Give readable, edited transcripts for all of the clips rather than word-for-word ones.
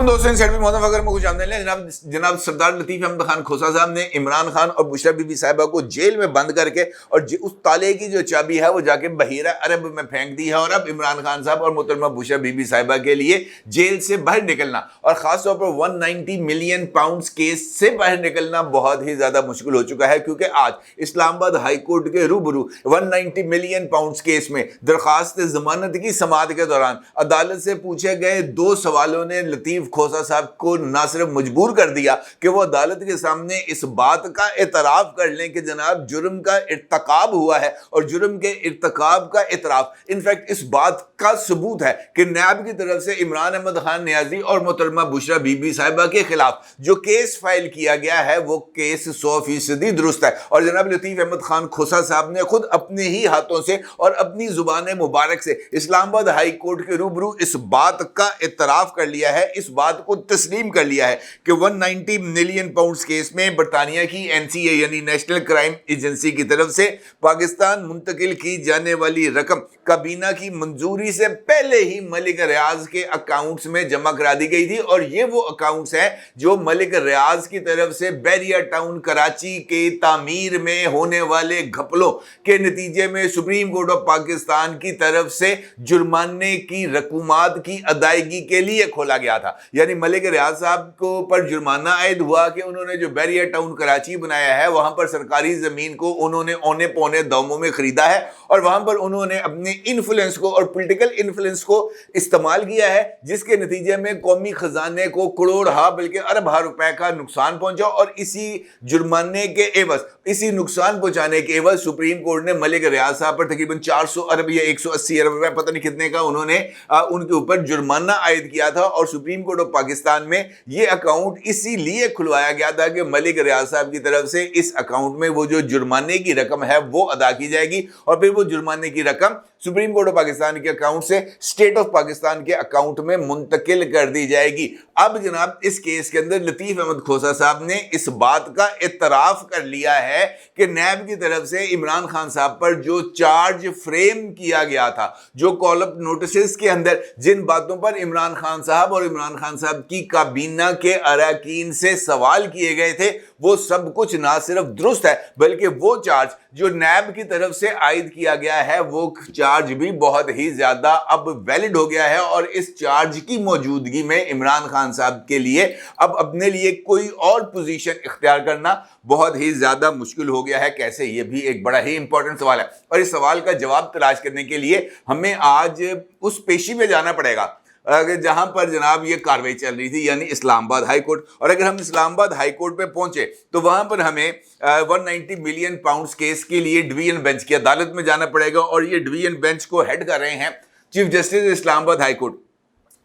वालेकुम दोस्तों, अगर मैं कुछ जानने लें जनाब सरदार लतीफ़ अहमद खान खोसा साहब ने इमरान खान और बुशरा बीबी साहिबा को जेल में बंद करके और उस ताले की जो चाबी है वो जाके बहीरा अरब में फेंक दी है। और अब इमरान खान साहब और मोहतरमा बुशरा बीबी साहिबा के लिए जेल से बाहर निकलना और ख़ासतौर पर 190 मिलियन पाउंड केस से बाहर निकलना बहुत ही ज़्यादा मुश्किल हो चुका है, क्योंकि आज इस्लामाबाद हाई कोर्ट के रूबरू 190 मिलियन पाउंड केस में दरख्वास्त जमानत की समाअत के दौरान अदालत से पूछे गए 2 सवालों ने लतीफ़ खोसा साहब को ना सिर्फ मजबूर कर दिया कि वो अदालत के सामने इस बात का एतराफ़ कर लें कि जनाब जुर्म का इर्तकाब हुआ है और जुर्म के इर्तकाब का एतराफ़ इनफैक्ट इस बात का सबूत है कि नैब की तरफ से इमरान अहमद खान नियाजी और मोहतरमा बुशरा बीबी साहिबा के खिलाफ जो केस फाइल किया गया है वो केस 100% दुरुस्त है। और जनाब लतीफ़ अहमद खान खोसा साहब ने खुद अपने ही हाथों से और अपनी जुबान मुबारक से इस्लामाबाद हाई कोर्ट के रूबरू इस बात का एतराफ़ कर लिया है, इस बात को तस्लीम कर लिया है कि 190 मिलियन पाउंड केस में बरतानिया की NCA यानी नेशनल क्राइम एजेंसी की तरफ से पाकिस्तान मुंतकिल की जाने वाली रकम काबीना की मंजूरी से पहले ही मलिक रियाज के अकाउंट्स में जमा करा दी गई थी। और ये वो अकाउंट्स हैं जो मलिक रियाज की तरफ से बैरिया टाउन कराची के तामीर में होने वाले घपलों के नतीजे में सुप्रीम कोर्ट ऑफ पाकिस्तान की तरफ से जुर्माने की रकूमात की अदायगी के लिए खोला गया था। यानी मलिक रियाज साहब को पर जुर्माना आयद हुआ कि उन्होंने जो बैरिया टाउन कराची बनाया है वहां पर सरकारी जमीन को उन्होंने औने पौने दामों में खरीदा है और वहां पर उन्होंने अपने इन्फ्लुएंस को और पॉलिटिकल इन्फ्लुएंस को इस्तेमाल किया है, जिसके नतीजे में कौमी खजाने को करोड़ बल्कि अरब रुपए का नुकसान पहुंचा। और इसी जुर्माने के एवज, इसी नुकसान पहुंचाने के एवज सुप्रीम कोर्ट ने मलिक रियाज साहब पर तकरीबन 400 अरब या 180 अरब रुपए पता नहीं कितने का उन्होंने उनके ऊपर जुर्माना आयद किया था। और सुप्रीम कोर्ट ऑफ पाकिस्तान में ये अकाउंट इसीलिए खुलवाया गया था कि मलिक रियाज साहब की तरफ से इस अकाउंट में वो जो जुर्माने की रकम है वो अदा की जाएगी और फिर वो जुर्माने की रकम सुप्रीम कोर्ट ऑफ पाकिस्तान के अकाउंट से स्टेट ऑफ पाकिस्तान के अकाउंट में मुंतकिल कर दी जाएगी। अब जनाब इस केस के अंदर लतीफ़ अहमद खोसा साहब ने इस बात का इतराफ़ कर लिया है कि नैब की तरफ से इमरान खान साहब पर जो चार्ज फ्रेम किया गया था, जो कॉल अप नोटिस के अंदर जिन बातों पर इमरान खान साहब और इमरान खान साहब की काबीना के अरकान से सवाल किए गए थे, वो सब कुछ ना सिर्फ दुरुस्त है बल्कि वो चार्ज जो नैब की तरफ से आयद किया गया है वो चार्ज भी बहुत ही ज्यादा अब वैलिड हो गया है। और इस चार्ज की मौजूदगी में इमरान खान साहब के लिए अब अपने लिए कोई और पोजीशन इख्तियार करना बहुत ही ज्यादा मुश्किल हो गया है। कैसे, ये भी एक बड़ा ही इंपॉर्टेंट सवाल है और इस सवाल का जवाब तलाश करने के लिए हमें आज उस पेशी में जाना पड़ेगा जहां पर जनाब ये कार्रवाई चल रही थी, यानी इस्लामाबाद हाई कोर्ट। और अगर हम इस्लामाबाद हाई कोर्ट पे पहुंचे तो वहां पर हमें 190 मिलियन पाउंड केस के लिए डिवीजन बेंच की अदालत में जाना पड़ेगा। और ये डिवीजन बेंच को हेड कर रहे हैं chief justice Islamabad high court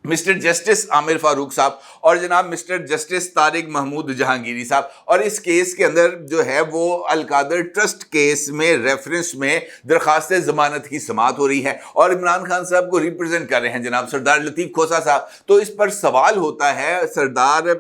mister justice Aamir Farooq साहब और जनाब मिस्टर जस्टिस तारिक महमूद जहांगीरी साहब। और इस केस के अंदर जो है वो अलकादर ट्रस्ट केस में रेफरेंस में दरखास्त जमानत की समाअत हो रही है और इमरान खान साहब को रिप्रेजेंट कर रहे हैं जनाब सरदार लतीफ़ खोसा साहब। तो इस पर सवाल होता है सरदार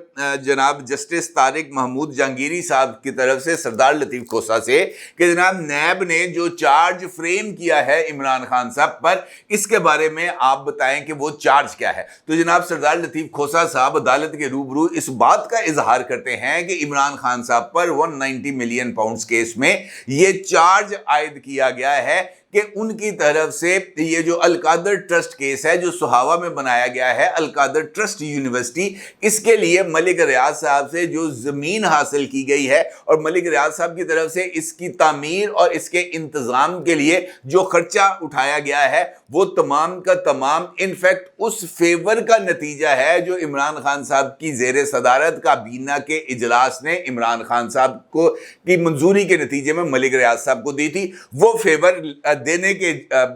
जनाब जस्टिस तारिक महमूद जहांगीरी साहब की तरफ से सरदार लतीफ़ खोसा से कि जनाब नैब ने जो चार्ज फ्रेम किया है इमरान खान साहब पर, इसके बारे में आप बताएं कि वो चार्ज क्या है। तो जनाब सरदार लतीफ़ खोसा साहब अदालत के रूबरू इस बात का इजहार करते हैं कि इमरान खान साहब पर 190 मिलियन पाउंड केस में ये चार्ज आयद किया गया है कि उनकी तरफ से ये जो अलकादर ट्रस्ट केस है जो सुहावा में बनाया गया है, अलकादर ट्रस्ट यूनिवर्सिटी, इसके लिए मलिक रियाज साहब से जो ज़मीन हासिल की गई है और मलिक रियाज साहब की तरफ से इसकी तामीर और इसके इंतज़ाम के लिए जो खर्चा उठाया गया है वो तमाम का तमाम इनफैक्ट उस फेवर का नतीजा है जो इमरान खान साहब की ज़ेर सदारत काबीना के इजलास ने इमरान खान साहब को की मंजूरी के नतीजे में मलिक रियाज साहब को दी थी। वो फेवर देने के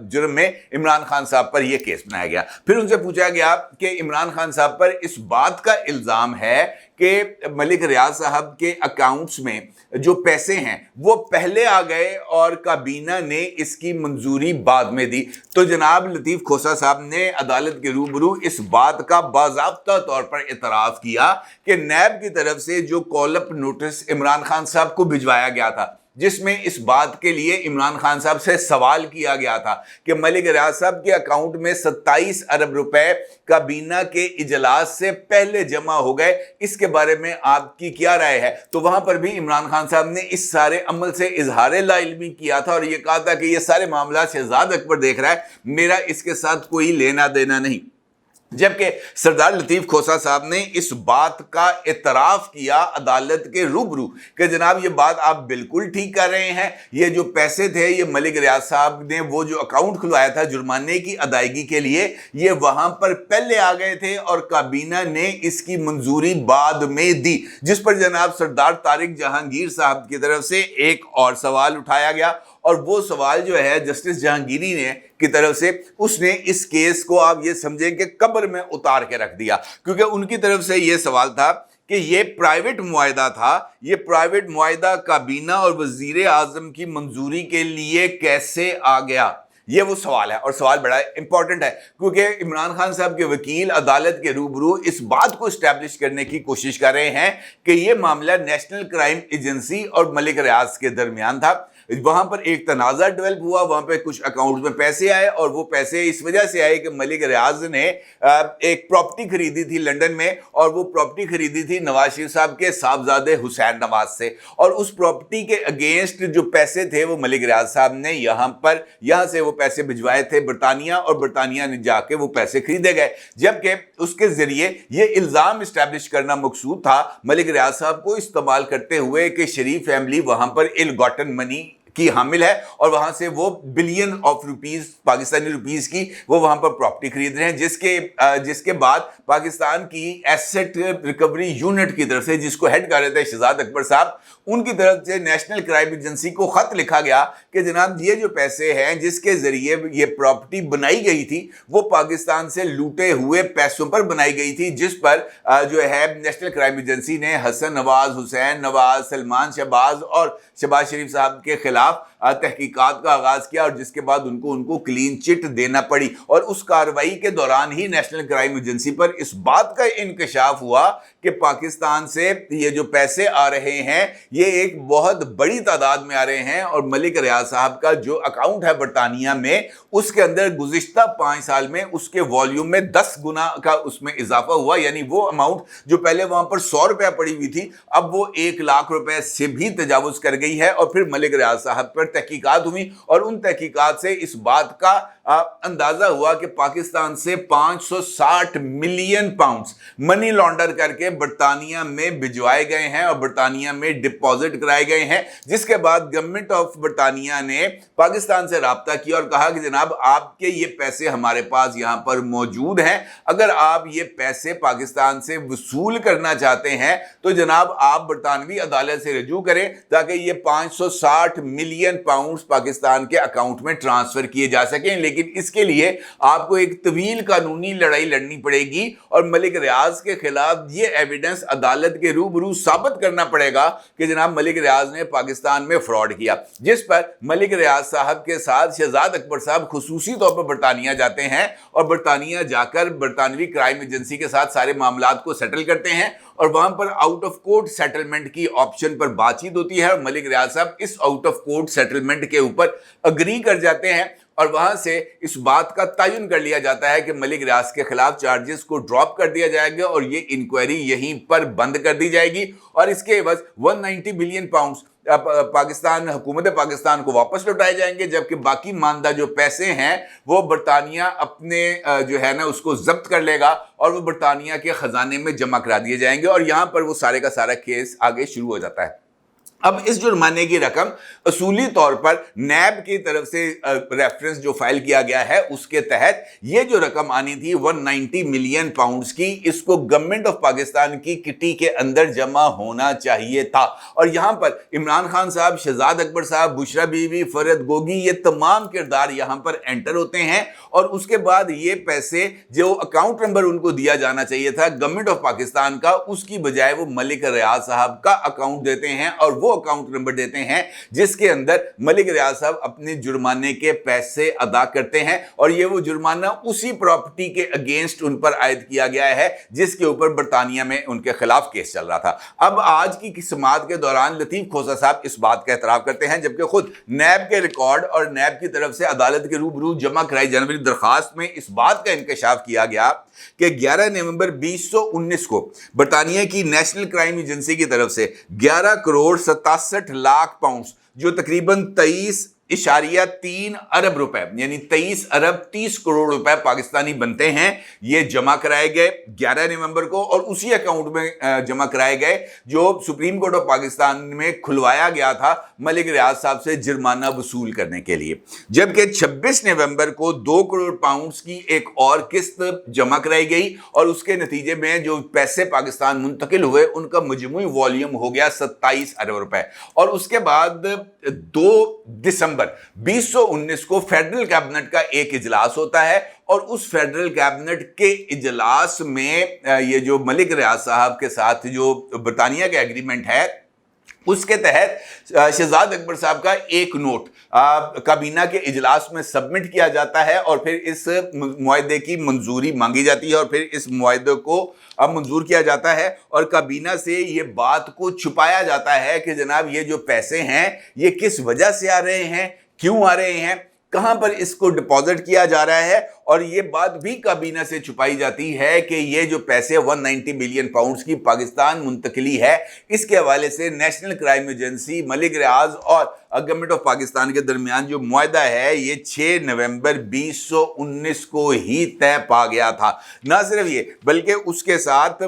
जुर्म में इमरान खान साहब पर यह केस बनाया गया। फिर उनसे पूछा गया कि इमरान खान साहब पर इस बात का इल्ज़ाम है कि मलिक रियाज साहब के अकाउंट्स में जो पैसे हैं वो पहले आ गए और काबीना ने इसकी मंजूरी बाद में दी। तो जनाब लतीफ़ खोसा साहब ने अदालत के रूबरू इस बात का बाज़ाब्ता तौर पर इतराफ़ किया कि नैब की तरफ से जो call up notice Imran Khan साहब को भिजवाया गया था जिसमें इस बात के लिए इमरान खान साहब से सवाल किया गया था कि मलिक रियाज साहब के अकाउंट में 27 अरब रुपए काबीना के इजलास से पहले जमा हो गए, इसके बारे में आपकी क्या राय है? तो वहां पर भी इमरान खान साहब ने इस सारे अमल से इजहार लाइल्मी किया था और यह कहा था कि यह सारे मामला शहजाद अकबर देख रहा है, मेरा इसके साथ कोई लेना देना नहीं। जबकि सरदार लतीफ खोसा साहब ने इस बात का इतराफ किया अदालत के रूबरू कि जनाब ये बात आप बिल्कुल ठीक कर रहे हैं, ये जो पैसे थे ये मलिक रियाज साहब ने वो जो अकाउंट खुलवाया था जुर्माने की अदायगी के लिए, ये वहां पर पहले आ गए थे और काबीना ने इसकी मंजूरी बाद में दी। जिस पर जनाब सरदार तारिक जहांगीर साहब की तरफ से एक और सवाल उठाया गया और वो सवाल जो है जस्टिस जहांगीरी ने की तरफ से, उसने इस केस को आप ये समझें कि कब्र में उतार के रख दिया, क्योंकि उनकी तरफ से ये सवाल था कि ये प्राइवेट मुआहदा था, ये प्राइवेट मुआहदा काबीना और वजीर आजम की मंजूरी के लिए कैसे आ गया, ये वो सवाल है। और सवाल बड़ा इंपॉर्टेंट है क्योंकि इमरान खान साहब के वकील अदालत के रूबरू इस बात को स्टैब्लिश करने की कोशिश कर रहे हैं कि ये मामला नेशनल क्राइम एजेंसी और मलिक रियाज के दरमियान था। वहां पर एक तनाज़ा डेवलप हुआ, वहां पे कुछ अकाउंट में पैसे आए और वो पैसे इस वजह से आए कि मलिक रियाज ने एक प्रॉपर्टी खरीदी थी लंदन में और वो प्रॉपर्टी खरीदी थी नवाज शरीफ साहब के साहबजादे हुसैन नवाज से, और उस प्रॉपर्टी के अगेंस्ट जो पैसे थे वो मलिक रियाज साहब ने यहाँ से वो पैसे भिजवाए थे बरतानिया और बरतानिया ने जाके वो पैसे खरीदे गए। जबकि उसके जरिए ये इल्जाम इस्टेब्लिश करना मकसूद था मलिक रियाज साहब को इस्तेमाल करते हुए कि शरीफ फैमिली वहां पर इल गॉटन मनी की हामिल है और वहां से वो billion of rupees Pakistani rupees की वो वहां पर प्रॉपर्टी खरीद रहे हैं, जिसके बाद पाकिस्तान की एसेट रिकवरी यूनिट की तरफ से, जिसको हेड कर रहे थे शहजाद अकबर साहब, उनकी तरफ से नेशनल क्राइम एजेंसी को खत लिखा गया कि जनाब ये जो पैसे हैं जिसके जरिए ये प्रॉपर्टी बनाई गई थी वो पाकिस्तान से लूटे हुए पैसों पर बनाई गई थी, जिस पर जो है नेशनल क्राइम एजेंसी ने हसन नवाज, हुसैन नवाज, सलमान शहबाज और शहबाज शरीफ साहब के खिलाफ तहकीकात का आगाज किया और जिसके बाद उनको क्लीन चिट देना पड़ी। और उस कार्रवाई के दौरान ही नेशनल क्राइम एजेंसी पर इस बात का इंकशाफ हुआ कि पाकिस्तान से ये जो पैसे आ रहे हैं ये एक बहुत बड़ी तादाद में आ रहे हैं और मलिक रियाज साहब का जो अकाउंट है बरतानिया में उसके अंदर गुज़िश्ता 5 साल में उसके वॉल्यूम में 10 गुना का उसमें इजाफा हुआ। यानी वो अमाउंट जो पहले वहां पर 100 रुपया पड़ी हुई थी अब वो 1 लाख रुपए से भी तजावुज कर गई है। और फिर मलिक रियाज साहब पर तहकीकात हुई और उन तहकीकात से इस बात का अंदाजा हुआ कि पाकिस्तान से 560 मिलियन पाउंड्स मनी लॉन्डर करके बरतानिया में भिजवाए गए हैं और बरतानिया में डिपॉजिट कराए गए हैं, जिसके बाद गवर्नमेंट ऑफ बरतानिया ने पाकिस्तान से राब्ता किया और कहा कि जनाब आपके ये पैसे हमारे पास यहां पर मौजूद हैं, अगर आप ये पैसे पाकिस्तान से वसूल करना चाहते हैं तो जनाब आप बरतानवी अदालत से रजू करें ताकि ये 560 मिलियन पाउंड्स पाकिस्तान के अकाउंट में ट्रांसफर किए जा सकें। लेकिन इसके लिए आपको एक तवील कानूनी लड़ाई लड़नी पड़ेगी और मलिक रियाज के खिलाफ ये एविडेंस अदालत के रूबरू साबित करना पड़ेगा कि जनाब मलिक रियाज ने पाकिस्तान में फ्रॉड किया। जिस पर मलिक रियाज साहब के साथ शहजाद अकबर साहब खुसूसी तौर पर बरतानिया जाते हैं और बरतानिया जाकर बरतानवी क्राइम एजेंसी के साथ सारे मामलात को सेटल करते हैं और वहां पर आउट ऑफ कोर्ट सेटलमेंट की ऑप्शन पर बातचीत होती है और मलिक रियाज साहब इस आउट ऑफ कोर्ट सेटलमेंट के ऊपर अग्री कर जाते हैं और वहां से इस बात का तयन कर लिया जाता है कि मलिक रियाज के खिलाफ चार्जेस को ड्रॉप कर दिया जाएगा और ये इंक्वायरी यहीं पर बंद कर दी जाएगी और इसके एवज 190 बिलियन पाउंड्स हुकूमत पाकिस्तान को वापस लौटाए जाएंगे, जबकि बाकी मानदा जो पैसे हैं वो बरतानिया अपने जो है ना उसको जब्त कर लेगा और वो बरतानिया के खजाने में जमा करा दिए जाएंगे और यहां पर वो सारे का सारा केस आगे शुरू हो जाता है। अब इस जुर्माने की रकम असूली तौर पर नैब की तरफ से रेफरेंस जो फाइल किया गया है उसके तहत ये जो रकम आनी थी 190 मिलियन पाउंड्स की, इसको गवर्नमेंट ऑफ पाकिस्तान की किटी के अंदर जमा होना चाहिए था। और यहां पर इमरान खान साहब, शहजाद अकबर साहब, बुशरा बीवी, फरद गोगी, ये तमाम किरदार यहां पर एंटर होते हैं और उसके बाद ये पैसे जो अकाउंट नंबर उनको दिया जाना चाहिए था गवर्नमेंट ऑफ पाकिस्तान का, उसकी बजाय वो मलिक रियाज साहब का अकाउंट देते हैं और वो وہ اکاؤنٹ نمبر دیتے ہیں جس کے اندر ملک ریاض صاحب اپنے جرمانے کے پیسے ادا کرتے ہیں، اور یہ وہ جرمانہ اسی پراپرٹی کے اگینسٹ ان پر عائد کیا گیا ہے جس کے اوپر برطانیہ میں ان کے خلاف کیس چل رہا تھا۔ اب آج کی سماعت کے دوران لطیف کھوسہ صاحب اس بات کا اعتراف کرتے ہیں، جبکہ خود نیب کے ریکارڈ اور نیب کی طرف سے عدالت کے روبرو جمع کرائی جانے والی درخواست میں اس بات کا انکشاف کیا گیا کہ 11 نومبر 2019 کو برطانیہ کی نیشنل کرائم ایجنسی کی طرف سے 11 کروڑ 67 لاکھ پاؤنڈز جو تقریباً 23.3 ارب روپے یعنی 23 ارب 30 کروڑ روپے پاکستانی بنتے ہیں، یہ جمع کرائے گئے 11 نومبر کو، اور اسی اکاؤنٹ میں جمع کرائے گئے جو سپریم کورٹ آف پاکستان میں کھلوایا گیا تھا ملک ریاض صاحب سے جرمانہ وصول کرنے کے لیے۔ جبکہ 26 نومبر کو 2 کروڑ پاؤنڈز کی ایک اور قسط جمع کرائی گئی، اور اس کے نتیجے میں جو پیسے پاکستان منتقل ہوئے ان کا مجموعی والیوم ہو گیا 27 ارب روپے۔ اور اس کے بعد 2 دسمبر 2019 کو فیڈرل کیبنٹ کا ایک اجلاس ہوتا ہے، اور اس فیڈرل کیبنٹ کے اجلاس میں یہ جو ملک ریاض صاحب کے ساتھ جو برطانیہ کا ایگریمنٹ ہے اس کے تحت شہزاد اکبر صاحب کا ایک نوٹ کابینہ کے اجلاس میں سبمٹ کیا جاتا ہے، اور پھر اس معاہدے کی منظوری مانگی جاتی ہے، اور پھر اس معاہدے کو اب منظور کیا جاتا ہے، اور کابینہ سے یہ بات کو چھپایا جاتا ہے کہ جناب یہ جو پیسے ہیں یہ کس وجہ سے آ رہے ہیں، کیوں آ رہے ہیں، کہاں پر اس کو ڈپازٹ کیا جا رہا ہے، اور یہ بات بھی کابینہ سے چھپائی جاتی ہے کہ یہ جو پیسے 190 ملین پاؤنڈز کی پاکستان منتقلی ہے، اس کے حوالے سے نیشنل کرائم ایجنسی، ملک ریاض اور گورنمنٹ آف پاکستان کے درمیان جو معاہدہ ہے یہ 6 نومبر 2019 کو ہی طے پا گیا تھا۔ نہ صرف یہ بلکہ اس کے ساتھ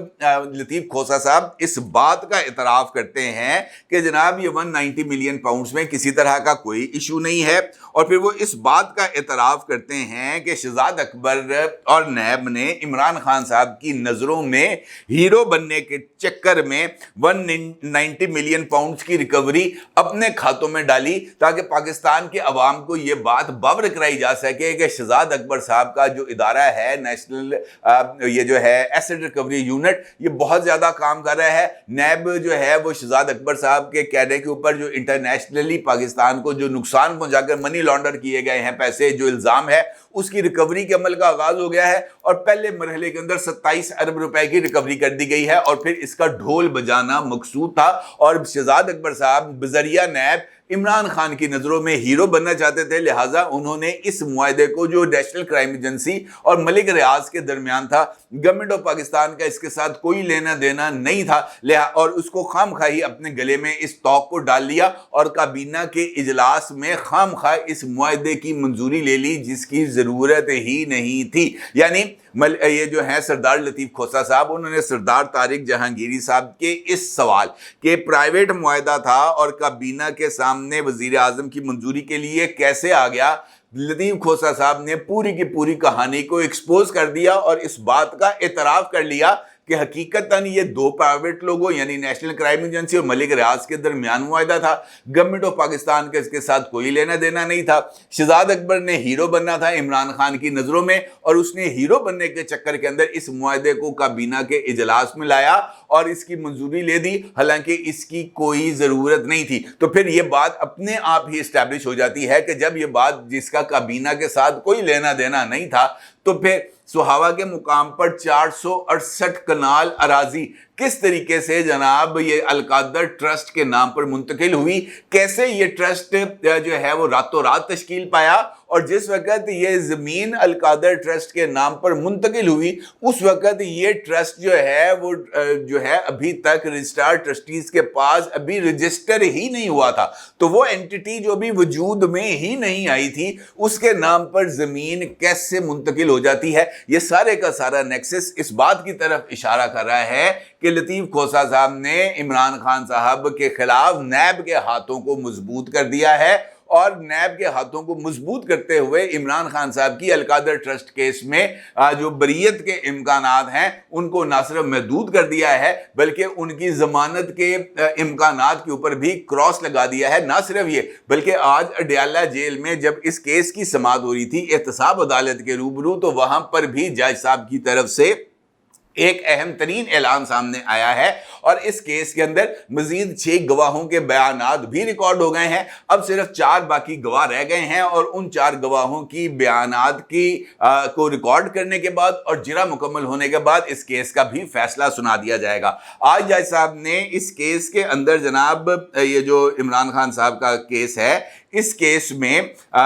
لطیف کھوسہ صاحب اس بات کا اعتراف کرتے ہیں کہ جناب یہ 190 ملین پاؤنڈز میں کسی طرح کا کوئی ایشو نہیں ہے، اور پھر وہ اس بات کا اعتراف کرتے ہیں کہ شہزاد اکبر اور نیب نے عمران خان صاحب کی نظروں میں ہیرو بننے کے چکر میں 190 ملین پاؤنڈز کی ریکوری اپنے کھاتوں میں ڈالی، تاکہ پاکستان کے عوام کو یہ بات باور کرائی جا سکے کہ شہزاد اکبر صاحب کا جو ادارہ ہے نیشنل یہ جو ہے ایسٹ ریکوری یونٹ، یہ بہت زیادہ کام کر رہا ہے۔ نیب جو ہے وہ شہزاد اکبر صاحب کے کہنے کے اوپر جو انٹرنیشنلی پاکستان کو جو نقصان پہنچا کر منی لانڈر کیے گئے ہیں پیسے، جو الزام ہے اس کی ریکوری کے عمل کا آغاز ہو گیا ہے، اور پہلے مرحلے کے اندر 27 ارب روپے کی ریکوری کر دی گئی ہے، اور پھر اس کا ڈھول بجانا مقصود تھا، اور شہزاد اکبر صاحب بذریعہ نیب عمران خان کی نظروں میں ہیرو بننا چاہتے تھے، لہٰذا انہوں نے اس معاہدے کو جو نیشنل کرائم ایجنسی اور ملک ریاض کے درمیان تھا، گورنمنٹ آف پاکستان کا اس کے ساتھ کوئی لینا دینا نہیں تھا، اور اس کو خام خواہی اپنے گلے میں اس توق کو ڈال لیا، اور کابینہ کے اجلاس میں خام خواہ اس معاہدے کی منظوری لے لی جس کی ضرورت ہی نہیں تھی۔ یعنی یہ جو ہے سردار لطیف کھوسہ صاحب، انہوں نے سردار طارق جہانگیری صاحب کے اس سوال کہ پرائیویٹ معاہدہ تھا اور کابینہ کے سامنے وزیر اعظم کی منظوری کے لیے کیسے آ گیا، لطیف کھوسہ صاحب نے پوری کی پوری کہانی کو ایکسپوز کر دیا، اور اس بات کا اعتراف کر لیا کہ حقیقتاً یہ دو پرائیویٹ لوگوں یعنی نیشنل کرائم ایجنسی اور ملک ریاض کے درمیان معاہدہ تھا، گورنمنٹ آف پاکستان کا اس کے ساتھ کوئی لینا دینا نہیں تھا۔ شہزاد اکبر نے ہیرو بننا تھا عمران خان کی نظروں میں، اور اس نے ہیرو بننے کے چکر کے اندر اس معاہدے کو کابینہ کے اجلاس میں لایا اور اس کی منظوری لے دی، حالانکہ اس کی کوئی ضرورت نہیں تھی۔ تو پھر یہ بات اپنے آپ ہی اسٹیبلش ہو جاتی ہے کہ جب یہ بات جس کا کابینہ کے ساتھ کوئی لینا دینا نہیں تھا، تو پھر سہاوا کے مقام پر 468 کنال اراضی کس طریقے سے جناب یہ القادر ٹرسٹ کے نام پر منتقل ہوئی، کیسے یہ ٹرسٹ جو ہے وہ راتوں رات تشکیل پایا، اور جس وقت یہ زمین القادر ٹرسٹ کے نام پر منتقل ہوئی اس وقت یہ ٹرسٹ جو ہے وہ جو ہے ابھی تک رجسٹرار ٹرسٹیز کے پاس ابھی رجسٹر ہی نہیں ہوا تھا، تو وہ اینٹیٹی جو بھی وجود میں ہی نہیں آئی تھی اس کے نام پر زمین کیسے منتقل ہو جاتی ہے۔ یہ سارے کا سارا نیکسس اس بات کی طرف اشارہ کر رہا ہے کہ لطیف کھوسہ صاحب نے عمران خان صاحب کے خلاف نیب کے ہاتھوں کو مضبوط کر دیا ہے، اور نیب کے ہاتھوں کو مضبوط کرتے ہوئے عمران خان صاحب کی القادر ٹرسٹ کیس میں جو بریت کے امکانات ہیں ان کو نہ صرف محدود کر دیا ہے بلکہ ان کی ضمانت کے امکانات کے اوپر بھی کراس لگا دیا ہے۔ نہ صرف یہ بلکہ آج اڈیالہ جیل میں جب اس کیس کی سماعت ہو رہی تھی احتساب عدالت کے روبرو، تو وہاں پر بھی جج صاحب کی طرف سے ایک اہم ترین اعلان سامنے آیا ہے اور اس کیس کے اندر مزید 6 گواہوں کے بیانات بھی ریکارڈ ہو گئے ہیں. اب صرف 4 باقی گواہ رہ گئے ہیں اور ان 4 گواہوں کی بیانات کو ریکارڈ کرنے کے بعد اور جرا مکمل ہونے کے بعد اس کیس کا بھی فیصلہ سنا دیا جائے گا. آج جج صاحب نے اس کیس کے اندر جناب یہ جو عمران خان صاحب کا کیس ہے اس کیس میں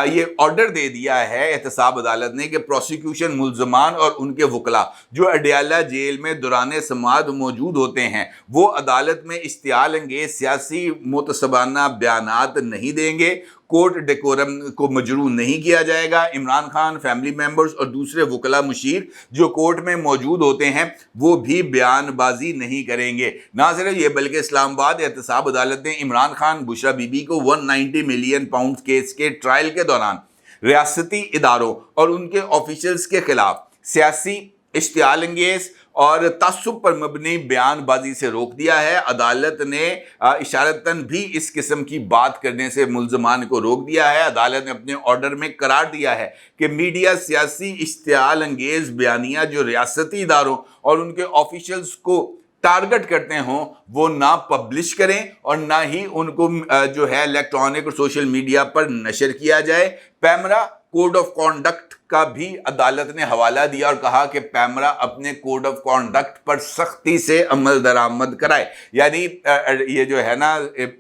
یہ آرڈر دے دیا ہے احتساب عدالت نے کہ پروسیکیوشن ملزمان اور ان کے وکلاء جو اڈیالہ جیل میں دوران سماعت موجود ہوتے ہیں وہ عدالت میں اشتعال انگیز سیاسی متسبانہ بیانات نہیں دیں گے. کورٹ ڈیکورم کو مجروح نہیں کیا جائے گا. عمران خان، فیملی ممبرز اور دوسرے وکلاء مشیر جو کورٹ میں موجود ہوتے ہیں وہ بھی بیان بازی نہیں کریں گے. نہ صرف یہ بلکہ اسلام آباد احتساب عدالت نے عمران خان بشرا بی بی کو 190 ملین پاؤنڈ کیس کے ٹرائل کے دوران ریاستی اداروں اور ان کے آفیشلز کے خلاف سیاسی، اشتعال انگیز اور تعصب پر مبنی بیان بازی سے روک دیا ہے. عدالت نے اشارتاً بھی اس قسم کی بات کرنے سے ملزمان کو روک دیا ہے. عدالت نے اپنے آرڈر میں قرار دیا ہے کہ میڈیا سیاسی اشتعال انگیز بیانیہ جو ریاستی اداروں اور ان کے آفیشلز کو ٹارگٹ کرتے ہوں وہ نہ پبلش کریں اور نہ ہی ان کو جو ہے الیکٹرانک اور سوشل میڈیا پر نشر کیا جائے. پیمرا کوڈ آف کانڈکٹ کا بھی عدالت نے حوالہ دیا اور کہا کہ پیمرا اپنے کوڈ آف کانڈکٹ پر سختی سے عمل درآمد کرائے. یعنی یہ جو ہے نا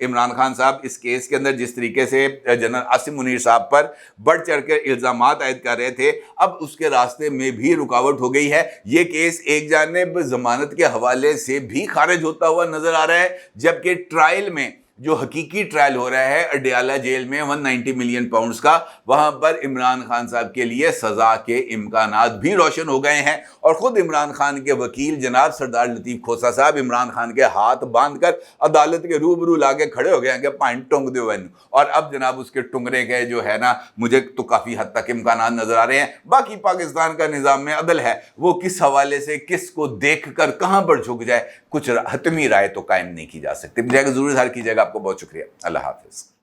عمران خان صاحب اس کیس کے اندر جس طریقے سے جنرل عاصم منیر صاحب پر بڑھ چڑھ کر الزامات عائد کر رہے تھے اب اس کے راستے میں بھی رکاوٹ ہو گئی ہے. یہ کیس ایک جانب ضمانت کے حوالے سے بھی خارج ہوتا ہوا نظر آ رہا ہے جبکہ ٹرائل میں جو حقیقی ٹرائل ہو رہا ہے اڈیالہ جیل میں 190 ملین پاؤنڈز کا وہاں پر عمران خان صاحب کے لیے سزا کے امکانات بھی روشن ہو گئے ہیں. اور خود عمران خان کے وکیل جناب سردار لطیف کھوسہ صاحب عمران خان کے ہاتھ باندھ کر عدالت کے روبرو لا کے کھڑے ہو گئے ہیں کہ پائنٹ ٹونگ دو وین. اور اب جناب اس کے ٹنگرے کے جو ہے نا مجھے تو کافی حد تک امکانات نظر آ رہے ہیں. باقی پاکستان کا نظام میں عدل ہے وہ کس حوالے سے کس کو دیکھ کر کہاں پر جھک جائے کچھ حتمی رائے تو قائم نہیں کی جا سکتی. مجھے ضرور اظہار کیجیے گا. آپ کو بہت شکریہ. اللہ حافظ.